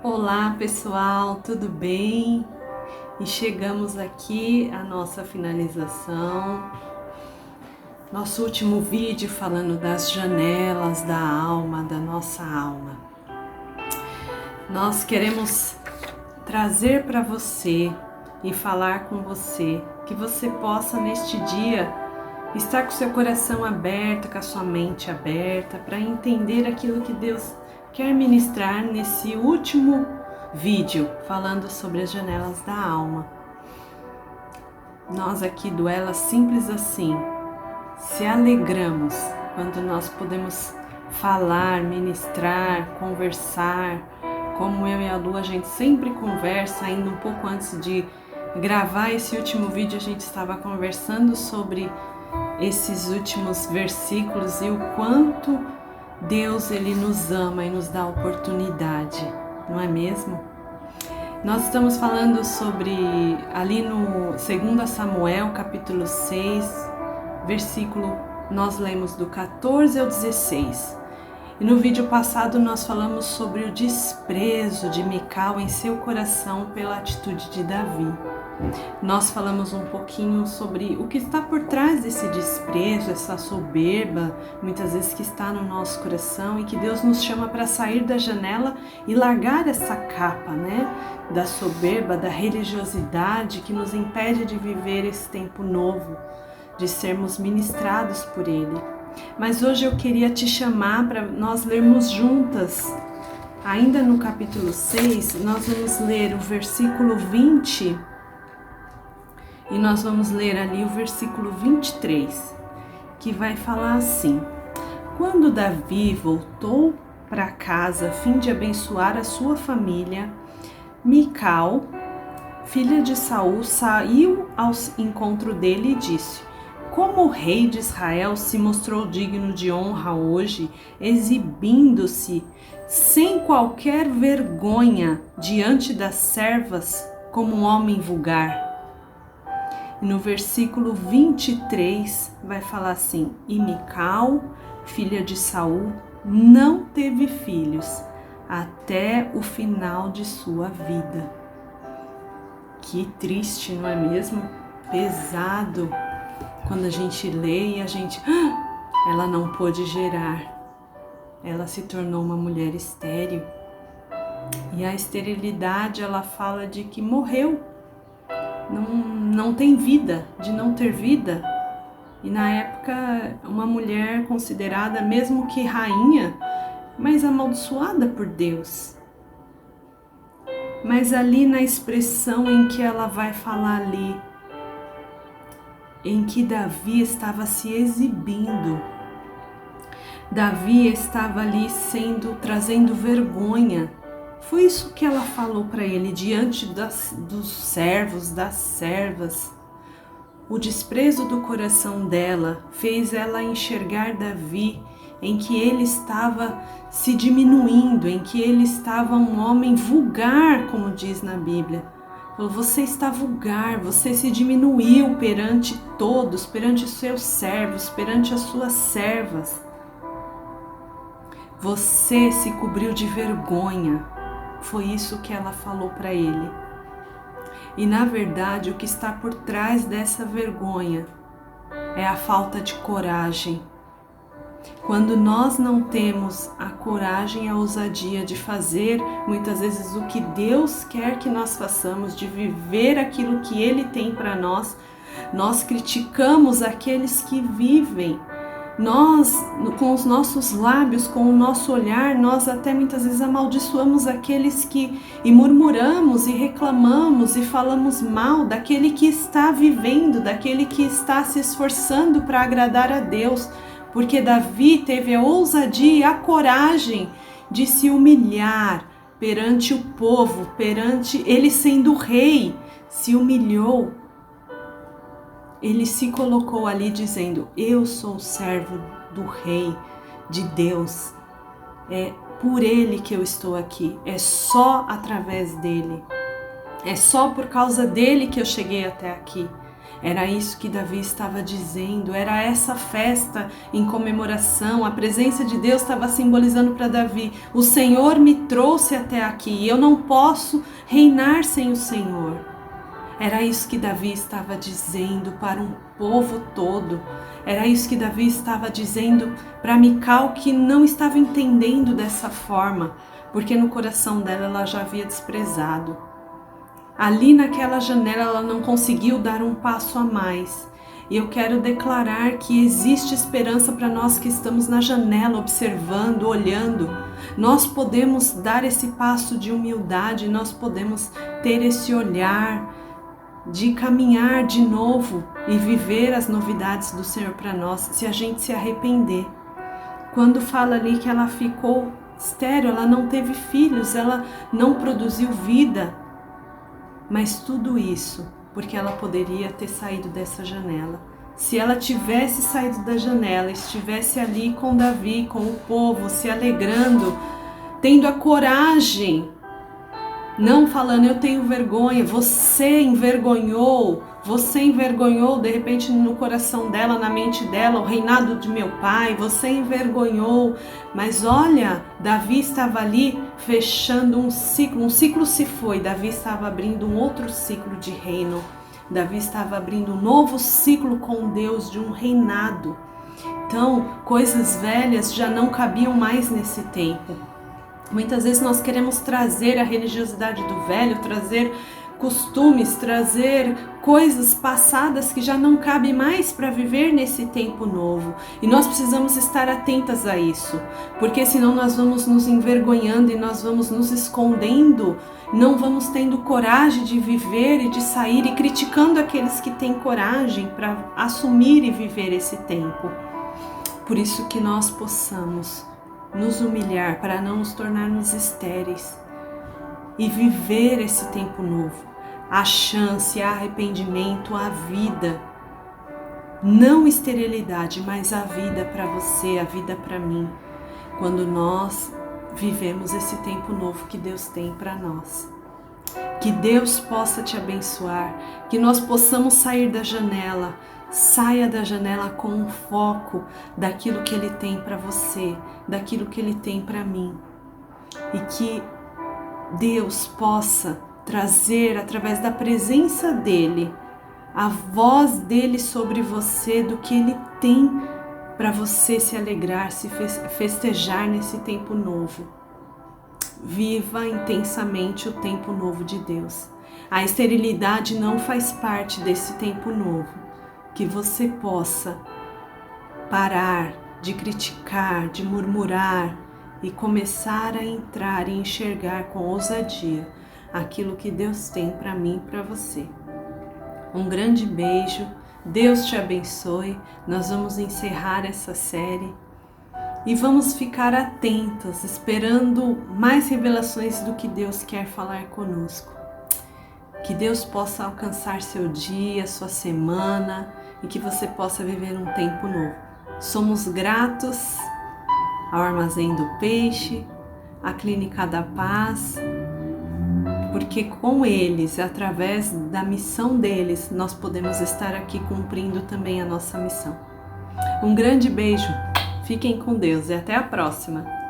Olá pessoal, tudo bem? E chegamos aqui à nossa finalização, nosso último vídeo falando das janelas da alma, da nossa alma. Nós queremos trazer para você e falar com você, que você possa neste dia estar com seu coração aberto, com a sua mente aberta, para entender aquilo que Deus quer ministrar nesse último vídeo, falando sobre as janelas da alma. Nós aqui do Ela Simples Assim, se alegramos quando nós podemos falar, ministrar, conversar, como eu e a Lu, a gente sempre conversa, ainda um pouco antes de gravar esse último vídeo, a gente estava conversando sobre esses últimos versículos e o quanto Deus ele nos ama e nos dá oportunidade, não é mesmo? Nós estamos falando sobre, ali no 2 Samuel, capítulo 6, versículo, nós lemos do 14 ao 16. E no vídeo passado nós falamos sobre o desprezo de Mical em seu coração pela atitude de Davi. Nós falamos um pouquinho sobre o que está por trás desse desprezo, essa soberba, muitas vezes que está no nosso coração e que Deus nos chama para sair da janela e largar essa capa, né? Da soberba, da religiosidade que nos impede de viver esse tempo novo, de sermos ministrados por Ele. Mas hoje eu queria te chamar para nós lermos juntas, ainda no capítulo 6, nós vamos ler o versículo 20 e nós vamos ler ali o versículo 23, que vai falar assim: Quando Davi voltou para casa a fim de abençoar a sua família, Mical, filha de Saul, saiu ao encontro dele e disse: Como o rei de Israel se mostrou digno de honra hoje, exibindo-se sem qualquer vergonha diante das servas como um homem vulgar. E no versículo 23 vai falar assim: E Mical, filha de Saul, não teve filhos até o final de sua vida. Que triste, não é mesmo? Pesado quando a gente lê e a gente... ela não pôde gerar. Ela se tornou uma mulher estéril. E a esterilidade, ela fala de que morreu. Não tem vida, de não ter vida. E na época, uma mulher considerada, mesmo que rainha, mas amaldiçoada por Deus. Mas ali na expressão em que ela vai falar ali, em que Davi estava se exibindo, Davi estava ali trazendo vergonha. Foi isso que ela falou para ele diante dos servos, das servas. O desprezo do coração dela fez ela enxergar Davi em que ele estava se diminuindo, em que ele estava um homem vulgar, como diz na Bíblia. Falou: você está vulgar, você se diminuiu perante todos, perante os seus servos, perante as suas servas. Você se cobriu de vergonha. Foi isso que ela falou para ele. E na verdade, o que está por trás dessa vergonha é a falta de coragem. Quando nós não temos a coragem e a ousadia de fazer, muitas vezes, o que Deus quer que nós façamos, de viver aquilo que Ele tem para nós, nós criticamos aqueles que vivem. Nós, com os nossos lábios, com o nosso olhar, nós até muitas vezes amaldiçoamos aqueles que, e murmuramos e reclamamos e falamos mal daquele que está vivendo, daquele que está se esforçando para agradar a Deus. Porque Davi teve a ousadia e a coragem de se humilhar perante o povo, perante ele sendo rei, se humilhou. Ele se colocou ali dizendo: eu sou servo do rei, de Deus. É por ele que eu estou aqui, é só através dele. É só por causa dele que eu cheguei até aqui. Era isso que Davi estava dizendo, era essa festa em comemoração, a presença de Deus estava simbolizando para Davi: o Senhor me trouxe até aqui, eu não posso reinar sem o Senhor. Era isso que Davi estava dizendo para um povo todo, era isso que Davi estava dizendo para Mical, que não estava entendendo dessa forma, porque no coração dela ela já havia desprezado. Ali naquela janela ela não conseguiu dar um passo a mais. E eu quero declarar que existe esperança para nós que estamos na janela observando, olhando. Nós podemos dar esse passo de humildade, nós podemos ter esse olhar de caminhar de novo e viver as novidades do Senhor para nós, se a gente se arrepender. Quando fala ali que ela ficou estéril, ela não teve filhos, ela não produziu vida, mas tudo isso porque ela poderia ter saído dessa janela. Se ela tivesse saído da janela, estivesse ali com Davi, com o povo, se alegrando, tendo a coragem, não falando eu tenho vergonha, você envergonhou de repente no coração dela, na mente dela, o reinado de meu pai, você envergonhou. Mas olha, Davi estava ali fechando um ciclo se foi, Davi estava abrindo um outro ciclo de reino, Davi estava abrindo um novo ciclo com Deus de um reinado. Então, coisas velhas já não cabiam mais nesse tempo. Muitas vezes nós queremos trazer a religiosidade do velho, trazer costumes, trazer coisas passadas que já não cabem mais para viver nesse tempo novo. E nós precisamos estar atentas a isso, porque senão nós vamos nos envergonhando e nós vamos nos escondendo, não vamos tendo coragem de viver e de sair e criticando aqueles que têm coragem para assumir e viver esse tempo. Por isso que nós possamos nos humilhar para não nos tornarmos estéreis e viver esse tempo novo, a chance, a arrependimento, a vida, não esterilidade, mas a vida para você, a vida para mim, quando nós vivemos esse tempo novo que Deus tem para nós. Que Deus possa te abençoar, que nós possamos sair da janela. Saia da janela com um foco daquilo que Ele tem para você, daquilo que Ele tem para mim. E que Deus possa trazer, através da presença dEle, a voz dEle sobre você, do que Ele tem para você se alegrar, se festejar nesse tempo novo. Viva intensamente o tempo novo de Deus. A esterilidade não faz parte desse tempo novo. Que você possa parar de criticar, de murmurar e começar a entrar e enxergar com ousadia aquilo que Deus tem para mim e para você. Um grande beijo, Deus te abençoe. Nós vamos encerrar essa série e vamos ficar atentos, esperando mais revelações do que Deus quer falar conosco. Que Deus possa alcançar seu dia, sua semana, e que você possa viver um tempo novo. Somos gratos ao Armazém do Peixe, à Clínica da Paz, porque com eles, através da missão deles, nós podemos estar aqui cumprindo também a nossa missão. Um grande beijo, fiquem com Deus e até a próxima!